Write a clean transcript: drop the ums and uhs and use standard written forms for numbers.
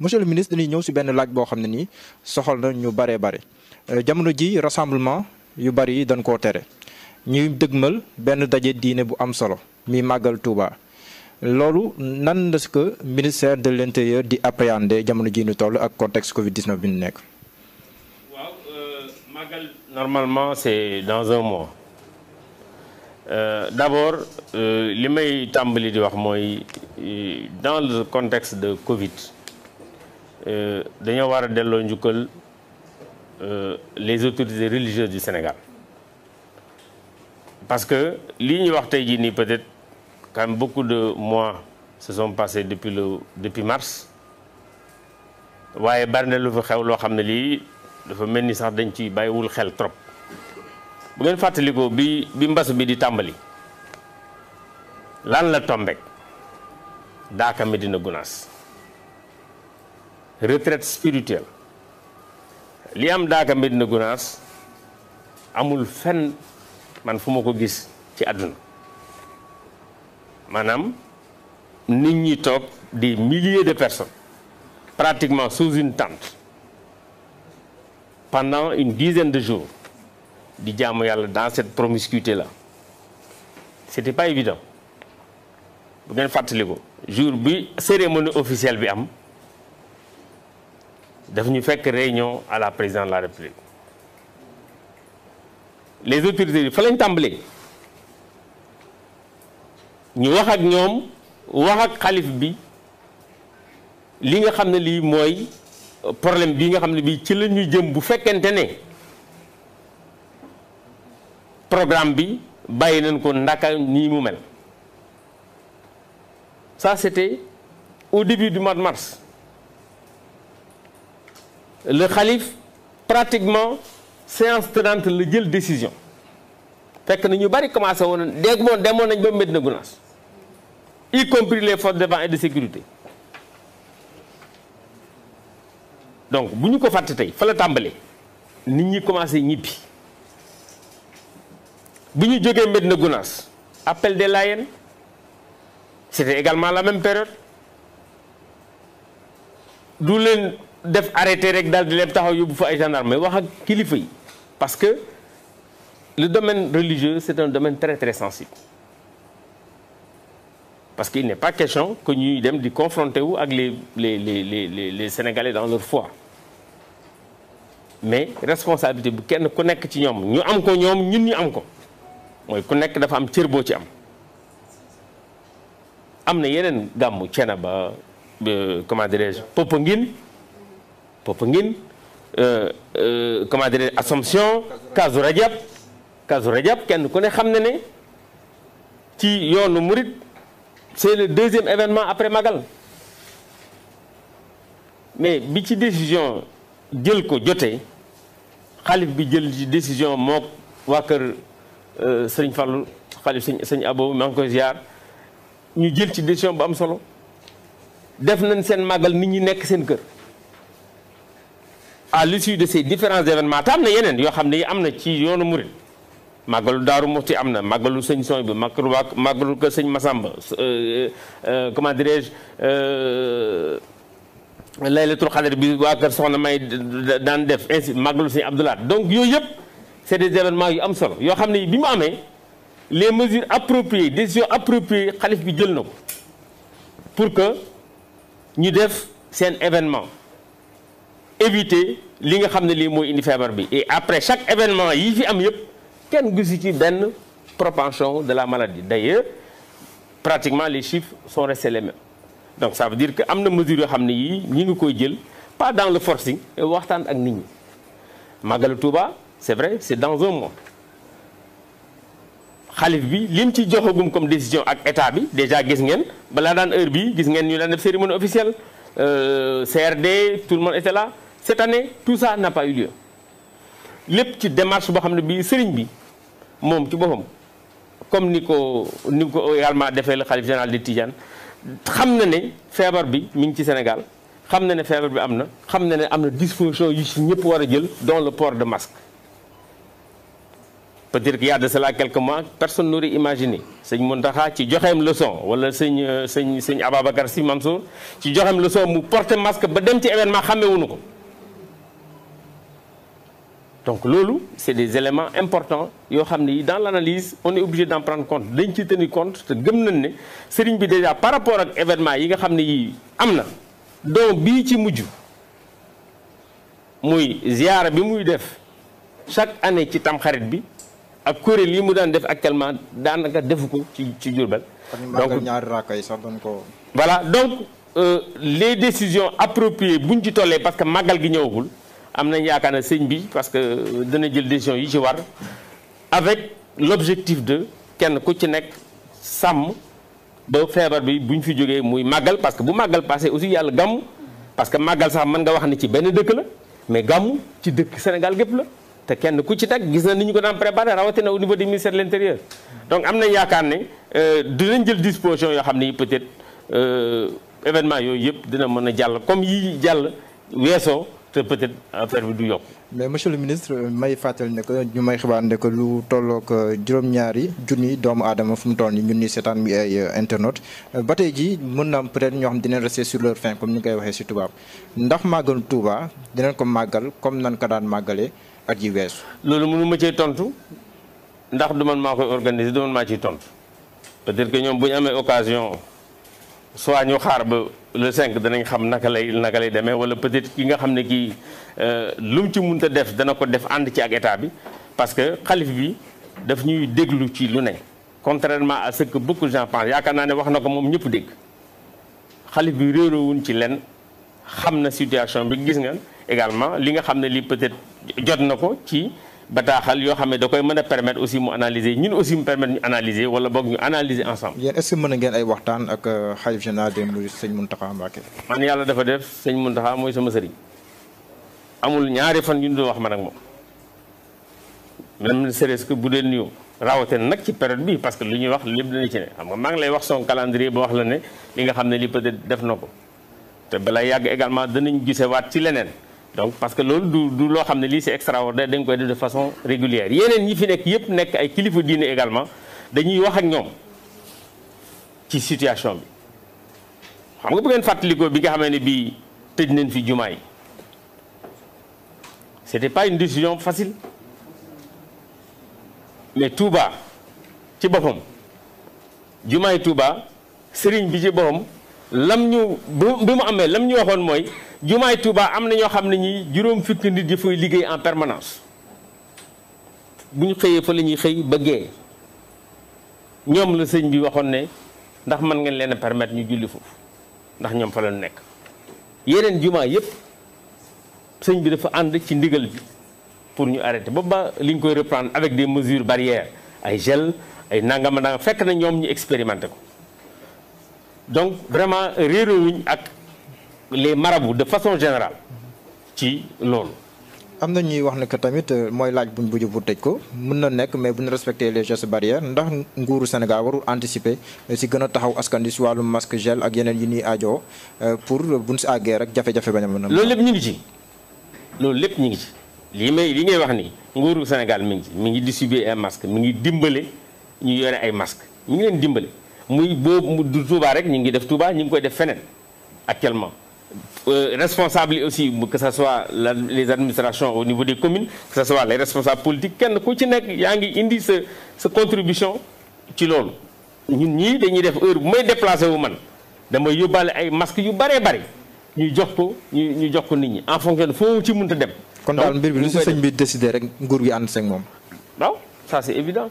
monsieur le ministre dañuy ñëw si benn laaj boo xam ne nii soxal na ñu baree bare jamono ji rassemblement yu bari yi dañ koo tere ñuy dëgmal benn daje diine bu am solo mi màggal Touba loolu nan la ko ministère de l'intérieur di appréhender jamono ji ñu toll ak contexte Covid 19 bi ñu nekk. waaw màggal normalement c'est dans un mois d'abord li may tàmbali di wax mooy dans le contexte de Covid. dañoo war a delloo njukkal les autorités religieuses du Sénégal parce que lii ñuy wax tey jii nii peut-être quand même beaucoup de mois se sont passés depuis mars waaye bari na lu fa xew loo xam ne lii dafa mel ni sax dañ ci bàyyiwul xel trop bu ngeen fàttalikoo bi mbas bi di tàmbali lan la tombek Daaka Médina Gounass retraite spirituelle li am Daaka Médina Gounass amul fenn man fu ma ko gis ci àdduna maanaam nit ñi toog des milliers de personnes pratiquement sous une tente pendant une dizaine de jours di jaamu yàlla dans cette promiscuité là c'était pas évident bu ngeen fàttali ko jour bi cérémonie officielle bi am daf ñu fekk réunion à la présidence de la République les autorités yi fa lañ tàmbalee ñu wax ak ñoom wax ak xalif bi li nga xam ne lii mooy problème bi nga xam ne bii ci la ñuy jëm bu fekkente ne programme bi bàyyi nañ ko ndaka nii mu mel ça c'était au début du mois de mars. Le khalife pratiquement séance tenante la jël décision fekk na ñu bari commencé woon dégg moom demoon nañ ba Médina Gounass y compris les forces de défense et de sécurité donc bu ñu ko fàtte tey fa la tàmbalee nit ñi commencé ñibbi bu ñu jógee Médina Gounass appel des Layènes c'était également la même période du leen def arrêté rek daal di leen taxaw yóbbu fa ay gendarme mais wax ak kilifa yi parce que le domaine religieux c'est un domaine très très sensible parce qu'il n'est pas question que ñuy dem di confronter wu ak les Sénégalais dans leur foi mais responsabilité bu kenn ku nekk ci ñoom ñu am ko ñoom ñun ñu am ko mooy ku nekk dafa am cër boo ci am na yeneen gàmmu Thiénaba comment dirais-je Popenguine comment dirais Assomption Kazu Rajab kenn ku ne xam ne ne ci yoonu Murit c'est le deuxième événement après Magal mais bi ci décision jël ko jotee xalif bi jël ci décision mook waa kër sëñ Fallou xalif sëñ Abo maa ngi koy ziar ñu jël ci décision bu am solo def nañ seen màggal nit ñi nekk seen kër à l'issue de ces différents événements te am na yeneen yoo xam ne yi am na ci yoonu Murid màggalu Daaru Muxti am na màggalu sëñ Soñ bi màggalu kër sëñ Massamba comment dirais-je laylatul xadar bi waa kër soxna May daan def ainsi màggalu sëñ Abdoulaye donc yooyu yëpp c'est des événements yu am solo yoo xam ne bi mu amee les mesures appropriées décisions appropriées xalif bi jël na ko pour que ñu def seen événement éviter li nga xam ne lii mooy indi feebar bi et après chaque événement yi fi am yëpp kenn gisu ci benn propension de la maladie d'ailleurs pratiquement les chiffres sont restés les mêmes donc ça veut dire que am na mesures yoo xam ne yii ñi ngi koy jël pas dans le forcing waxtaan ak nit ñi Magalu Touba c'est vrai c'est dans un mois xalif bi lim ci joxagum comme décision ak état bi déjà gis ngeen balaa daan heure bi gis ngeen ñu daan def cérémonie officielle CRD tout le monde était là cette année tout ça n'a pas eu lieu lépp ci démarche boo xam ne bii sëriñ bi moom ci boppam comme ni ko également defee le xalif général de Tidiane xam na ne feebar bi mi ngi ci Sénégal xam na ne feebar bi am na xam na ne am na disposition yu ci ñëpp war a jël dont le port de masque peut-être qu'il y a de cela quelques mois personne n'aurait imaginé sëñ Mountakha ci joxeem leçon wala sëñ Ababacar Sy Mansour ci joxeem leçon mu porter masque ba dem ci événement xàmmewuñu ko. Donc loolu c'est des éléments importants yoo xam ne dans l'analyse on est obligé d'en prendre compte dañ ci tenir compte te gëm nañ ne sëriñ bi déjà par rapport ak événement yi nga xam ne yii am na donc bii ci mujj muy ziyaara bi muy def chaque année ci tamxarit bi ak kuréel yi mu daan def actuellement daanaka defu ko ci Diourbel. donc ñaari raaka yi sax doon ko. voilà donc les décisions appropriées buñ ci tollee parce que màggal gi ñëwagul. am nañ yaakaar ne sëñ bi parce que dana jël décision yi ci war avec l'objectif de kenn ku ci nekk sàmm ba feebar bi buñ fi jógee muy màggal parce que bu màggal passé aussi yàlla gàmmu parce que màggal sax mën nga wax ne ci benn dëkk la mais gàmmu ci dëkk Sénégal gépp la te kenn ku ci teg gis na ni ñu ko daan préparé rawatina au niveau du ministère de l'intérieur donc am nañ yaakaar ne dinañ jël disposition yoo xam ne peut-être événement yooyu yëpp dina mën a jàll comme yi jàll weesoo te peut-être affaire bi du yokk. mais monsieur le ministre may fàttali ne que ñu may xibaar ne que lu tollook juróom-ñaari junni doomu aadama fu mu toll nii ñun ñii seetaan mi ay internautes ba tey jii mën na am peut-être ñoo xam dinañ rester sur leur faim comme ni nga koy waxee ci tubaab ndax màggal Touba dinañ ko màggal comme nan ko daan màggalee at yi weesu. loolu mënu ma cee tontu ndax du man maa koy organiser du man maa ciy tontu peut-être que ñoom bu ñu amee occasion soit ñu xaar ba. le 5 danañ xam naka lay demee wala peut-être ki nga xam ne kii lu mu ci mënta def dana ko def ànd ci ak état bi parce que xalif bi daf ñuy déglu ci lu ne contrairement à ce que beaucoup de gens pensent yaakaar naa ne wax na ko moom ñëpp dégg xalif bi réeroowuñ ci len xam na situation bi gis nga également li nga xam ne lii peut-être jot na ko ci bataaxal yoo xam ne da koy mën a permettre aussi mu analyser ñun aussi mu permettre ñu analyser wala boog ñu analyser ensemble. yéen est-ce que mën ngeen ay waxtaan ak xalif général des mourides sëñ Mountakha Mbacké. man yàlla dafa def sëñ Mountakha mooy sama sëriñ amul ñaari fan yu ñu doon wax man ak moom même ne serait-ce que bu dee nuyoo rawatina nag ci période bi parce que li ñuy wax lépp dana ci ne xam nga maa ngi lay wax son calendrier ba wax la ne li nga xam ne li peut-être def na ko te balaa yàgg également danañ gisewaat ci leneen. donc parce que loolu du loo xam ne lii c'est extraordinaire dañ koy def de façon régulière yeneen ñi fi nekk yëpp nekk ay kilifa diine également dañuy wax ak ñoom ci situation bi xam nga bu ngeen fàttalikoo bi nga xamee ne bii tëj nañ fi jumaa yi c'était pas une décision facile mais Touba ci boppam jumaa yi Touba sëriñ bi ci boppam lam ñu bi mu amee lam ñu waxoon mooy jumaay Touba am na ñoo xam ne ñi juróom fukki nit yi fay liggéey en permanence bu ñu xëyee fa la ñuy xëy ba gee ñoom la sëñ bi waxoon ne ndax mën ngeen leen a permettre ñu julli foofu ndax ñoom fa la ñu nekk yeneen jumaa yépp sëñ bi dafa ànd ci ndigal bi pour ñu arrêter ba li ñu koy reprendre avec des mesures barrières ay gel ay nangama nangam fekk na ñoom ñu expérimenté ko donc vraiment réeróowuñ ak les marabouts de façon générale ci loolu. am na ñuy wax ne que tamit mooy laaj buñ buju bu tëj ko mën na nekk mais bu ñu respecter les gestes barrières ndax nguuru Sénégal warul anticiper si gën a taxaw askan wi si wàllu masque gel ak yeneen yi ñuy aajoo pour buñ si àggee rek jafe-jafe bañ a mën a. loolu lépp ñu ngi ci loolu lépp ñu ngi ci li ngay wax ni nguuru Sénégal mi ngi ci mi ngi distribuer ay masques mi ngi dimbale ñu yore ay masques mi ngi leen dimbale muy boobu du Touba rek ñu ngi def Touba ñu ngi koy def feneen actuellement. Responsables yi aussi que ce soit les administrations au niveau des communes que ce soit les responsables politiques kenn ku ci nekk yaa ngi indi sa contribution ci loolu ñun ñii dañuy def heure bu may déplacé wu man damay yóbbaale ay masques yu bëree bëri ñu jox ko nit ñi en fonction de foo ci mënta dem. kon daal mbir bi lu si sëñ bi décidé rek nguur gi ànd seeg moom. waaw ça c'est évident.